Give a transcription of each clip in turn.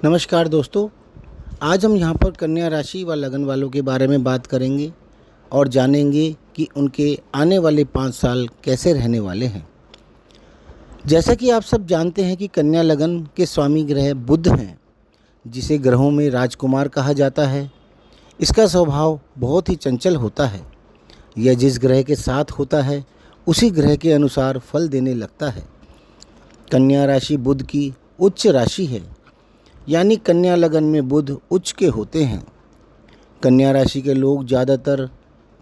नमस्कार दोस्तों। आज हम यहाँ पर कन्या राशि व लगन वालों के बारे में बात करेंगे और जानेंगे कि उनके आने वाले 5 साल कैसे रहने वाले हैं। जैसा कि आप सब जानते हैं कि कन्या लगन के स्वामी ग्रह बुध हैं, जिसे ग्रहों में राजकुमार कहा जाता है। इसका स्वभाव बहुत ही चंचल होता है। यह जिस ग्रह के साथ होता है उसी ग्रह के अनुसार फल देने लगता है। कन्या राशि बुध की उच्च राशि है, यानी कन्या लगन में बुध उच्च के होते हैं। कन्या राशि के लोग ज़्यादातर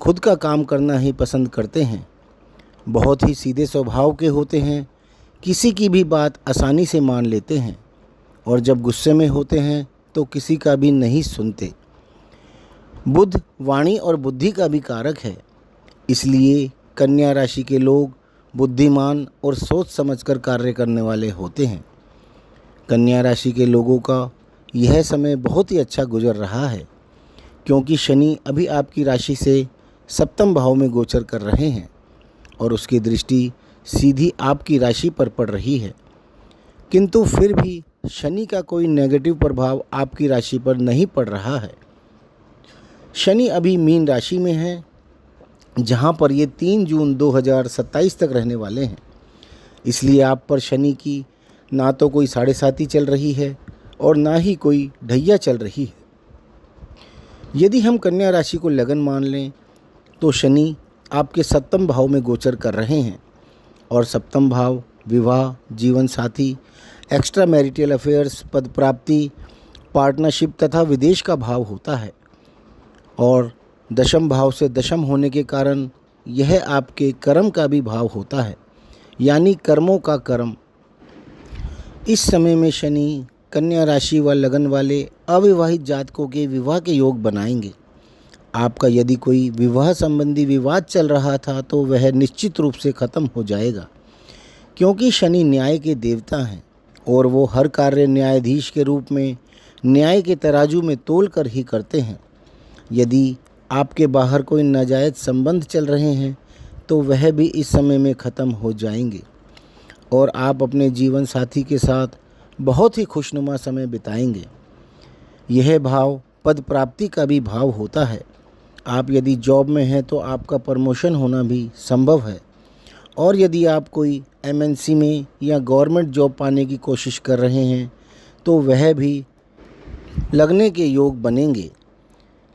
खुद का काम करना ही पसंद करते हैं। बहुत ही सीधे स्वभाव के होते हैं, किसी की भी बात आसानी से मान लेते हैं और जब गुस्से में होते हैं तो किसी का भी नहीं सुनते। बुध वाणी और बुद्धि का भी कारक है, इसलिए कन्या राशि के लोग बुद्धिमान और सोच समझकर कार्य करने वाले होते हैं। कन्या राशि के लोगों का यह समय बहुत ही अच्छा गुजर रहा है, क्योंकि शनि अभी आपकी राशि से सप्तम भाव में गोचर कर रहे हैं और उसकी दृष्टि सीधी आपकी राशि पर पड़ रही है। किंतु फिर भी शनि का कोई नेगेटिव प्रभाव आपकी राशि पर नहीं पड़ रहा है। शनि अभी मीन राशि में है, जहां पर ये 3 जून 2027 तक रहने वाले हैं। इसलिए आप पर शनि की ना तो कोई साढ़े साती चल रही है और ना ही कोई ढैया चल रही है। यदि हम कन्या राशि को लगन मान लें तो शनि आपके सप्तम भाव में गोचर कर रहे हैं और सप्तम भाव विवाह, जीवन साथी, एक्स्ट्रा मैरिटल अफेयर्स, पद प्राप्ति, पार्टनरशिप तथा विदेश का भाव होता है। और दशम भाव से दशम होने के कारण यह आपके कर्म का भी भाव होता है, यानी कर्मों का कर्म। इस समय में शनि कन्या राशि व लगन वाले अविवाहित जातकों के विवाह के योग बनाएंगे। आपका यदि कोई विवाह संबंधी विवाद चल रहा था तो वह निश्चित रूप से ख़त्म हो जाएगा, क्योंकि शनि न्याय के देवता हैं और वो हर कार्य न्यायाधीश के रूप में न्याय के तराजू में तोल कर ही करते हैं। यदि आपके बाहर कोई नाजायज़ संबंध चल रहे हैं तो वह भी इस समय में ख़त्म हो जाएंगे और आप अपने जीवन साथी के साथ बहुत ही खुशनुमा समय बिताएंगे। यह भाव पद प्राप्ति का भी भाव होता है। आप यदि जॉब में हैं तो आपका प्रमोशन होना भी संभव है, और यदि आप कोई एमएनसी में या गवर्नमेंट जॉब पाने की कोशिश कर रहे हैं तो वह भी लगने के योग बनेंगे,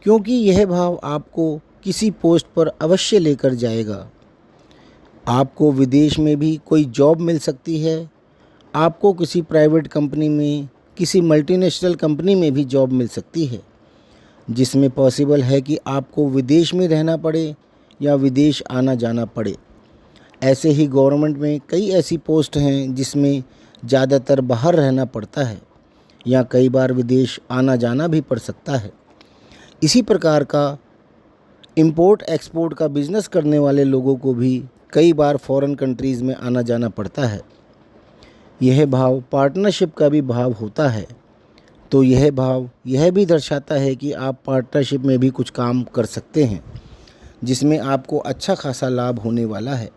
क्योंकि यह भाव आपको किसी पोस्ट पर अवश्य लेकर जाएगा। आपको विदेश में भी कोई जॉब मिल सकती है। आपको किसी प्राइवेट कंपनी में, किसी मल्टीनेशनल कंपनी में भी जॉब मिल सकती है, जिसमें पॉसिबल है कि आपको विदेश में रहना पड़े या विदेश आना जाना पड़े। ऐसे ही गवर्नमेंट में कई ऐसी पोस्ट हैं जिसमें ज़्यादातर बाहर रहना पड़ता है या कई बार विदेश आना जाना भी पड़ सकता है। इसी प्रकार का इंपोर्ट एक्सपोर्ट का बिज़नेस करने वाले लोगों को भी कई बार फॉरेन कंट्रीज़ में आना जाना पड़ता है। यह भाव पार्टनरशिप का भी भाव होता है, तो यह भाव यह भी दर्शाता है कि आप पार्टनरशिप में भी कुछ काम कर सकते हैं, जिसमें आपको अच्छा खासा लाभ होने वाला है।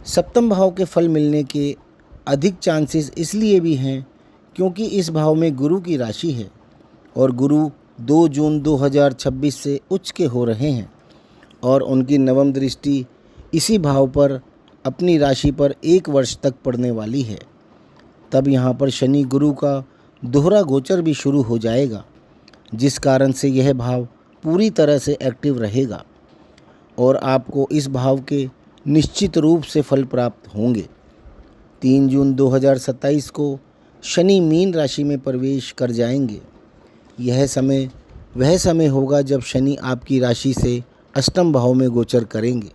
सप्तम भाव के फल मिलने के अधिक चांसेस इसलिए भी हैं क्योंकि इस भाव में गुरु की राशि है और गुरु 2 जून 2026 से उच्च के हो रहे हैं और उनकी नवम दृष्टि इसी भाव पर अपनी राशि पर 1 वर्ष तक पड़ने वाली है। तब यहाँ पर शनि गुरु का दोहरा गोचर भी शुरू हो जाएगा, जिस कारण से यह भाव पूरी तरह से एक्टिव रहेगा और आपको इस भाव के निश्चित रूप से फल प्राप्त होंगे। 3 जून 2027 को शनि मीन राशि में प्रवेश कर जाएंगे। यह समय वह समय होगा जब शनि आपकी राशि से अष्टम भाव में गोचर करेंगे,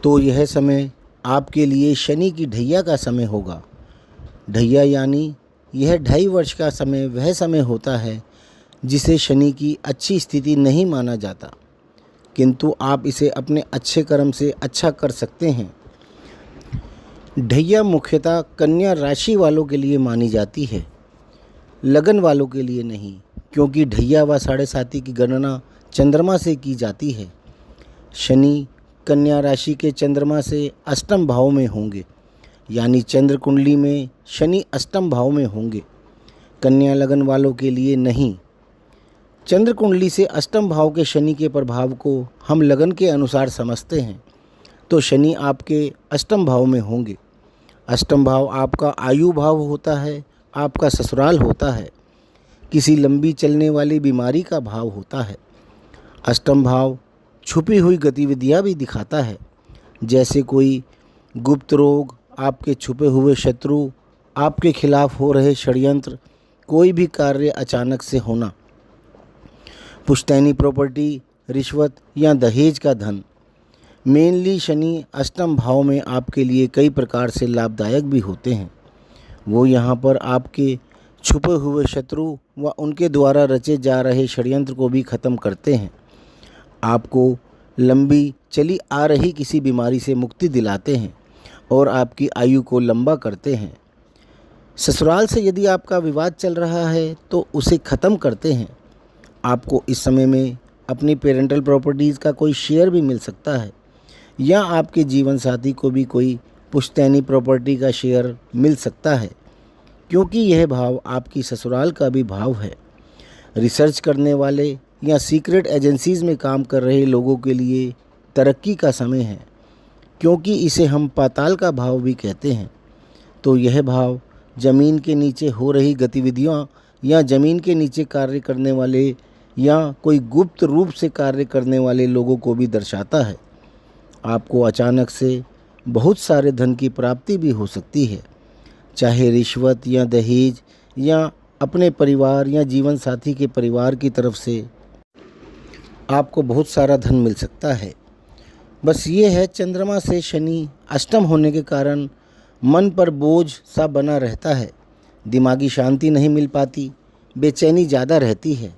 तो यह समय आपके लिए शनि की ढैया का समय होगा। ढैया यानी यह 2.5 वर्ष का समय वह समय होता है जिसे शनि की अच्छी स्थिति नहीं माना जाता, किंतु आप इसे अपने अच्छे कर्म से अच्छा कर सकते हैं। ढैया मुख्यतः कन्या राशि वालों के लिए मानी जाती है, लगन वालों के लिए नहीं, क्योंकि ढैया व साढ़े साती की गणना चंद्रमा से की जाती है। शनि कन्या राशि के चंद्रमा से अष्टम भाव में होंगे, यानी चंद्र कुंडली में शनि अष्टम भाव में होंगे। कन्या लगन वालों के लिए नहीं। चंद्र कुंडली से अष्टम भाव के शनि के प्रभाव को हम लगन के अनुसार समझते हैं, तो शनि आपके अष्टम भाव में होंगे। अष्टम भाव आपका आयु भाव होता है, आपका ससुराल होता है, किसी लंबी चलने वाली बीमारी का भाव होता है। अष्टम भाव छुपी हुई गतिविधियां भी दिखाता है, जैसे कोई गुप्त रोग, आपके छुपे हुए शत्रु, आपके खिलाफ हो रहे षड्यंत्र, कोई भी कार्य अचानक से होना, पुश्तैनी प्रॉपर्टी, रिश्वत या दहेज का धन। मेनली शनि अष्टम भाव में आपके लिए कई प्रकार से लाभदायक भी होते हैं। वो यहाँ पर आपके छुपे हुए शत्रु व उनके द्वारा रचे जा रहे षड्यंत्र को भी ख़त्म करते हैं। आपको लंबी चली आ रही किसी बीमारी से मुक्ति दिलाते हैं और आपकी आयु को लंबा करते हैं। ससुराल से यदि आपका विवाद चल रहा है तो उसे ख़त्म करते हैं। आपको इस समय में अपनी पेरेंटल प्रॉपर्टीज़ का कोई शेयर भी मिल सकता है, या आपके जीवन साथी को भी कोई पुश्तैनी प्रॉपर्टी का शेयर मिल सकता है, क्योंकि यह भाव आपकी ससुराल का भी भाव है। रिसर्च करने वाले या सीक्रेट एजेंसीज़ में काम कर रहे लोगों के लिए तरक्की का समय है, क्योंकि इसे हम पाताल का भाव भी कहते हैं। तो यह भाव ज़मीन के नीचे हो रही गतिविधियों या ज़मीन के नीचे कार्य करने वाले या कोई गुप्त रूप से कार्य करने वाले लोगों को भी दर्शाता है। आपको अचानक से बहुत सारे धन की प्राप्ति भी हो सकती है, चाहे रिश्वत या दहेज या अपने परिवार या जीवन साथी के परिवार की तरफ से आपको बहुत सारा धन मिल सकता है। बस ये है, चंद्रमा से शनि अष्टम होने के कारण मन पर बोझ सा बना रहता है, दिमागी शांति नहीं मिल पाती, बेचैनी ज़्यादा रहती है।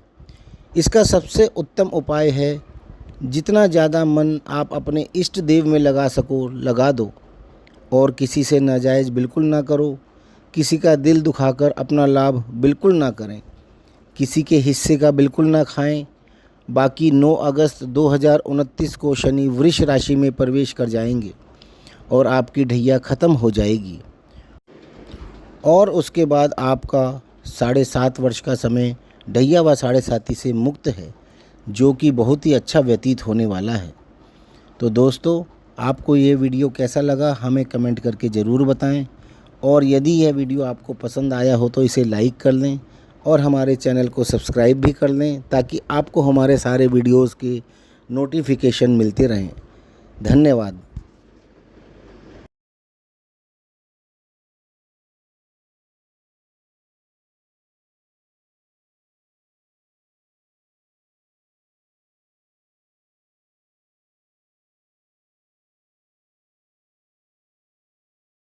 इसका सबसे उत्तम उपाय है, जितना ज़्यादा मन आप अपने इष्ट देव में लगा सको लगा दो, और किसी से नाजायज़ बिल्कुल ना करो। किसी का दिल दुखाकर अपना लाभ बिल्कुल ना करें, किसी के हिस्से का बिल्कुल ना खाएं। बाकी 9 अगस्त 2029 को शनि वृष राशि में प्रवेश कर जाएंगे और आपकी ढैया ख़त्म हो जाएगी, और उसके बाद आपका 7.5 वर्ष का समय ढैया व 7.5 से मुक्त है, जो कि बहुत ही अच्छा व्यतीत होने वाला है। तो दोस्तों, आपको ये वीडियो कैसा लगा हमें कमेंट करके ज़रूर बताएं, और यदि यह वीडियो आपको पसंद आया हो तो इसे लाइक कर लें और हमारे चैनल को सब्सक्राइब भी कर लें, ताकि आपको हमारे सारे वीडियोज़ के नोटिफिकेशन मिलते रहें। धन्यवाद।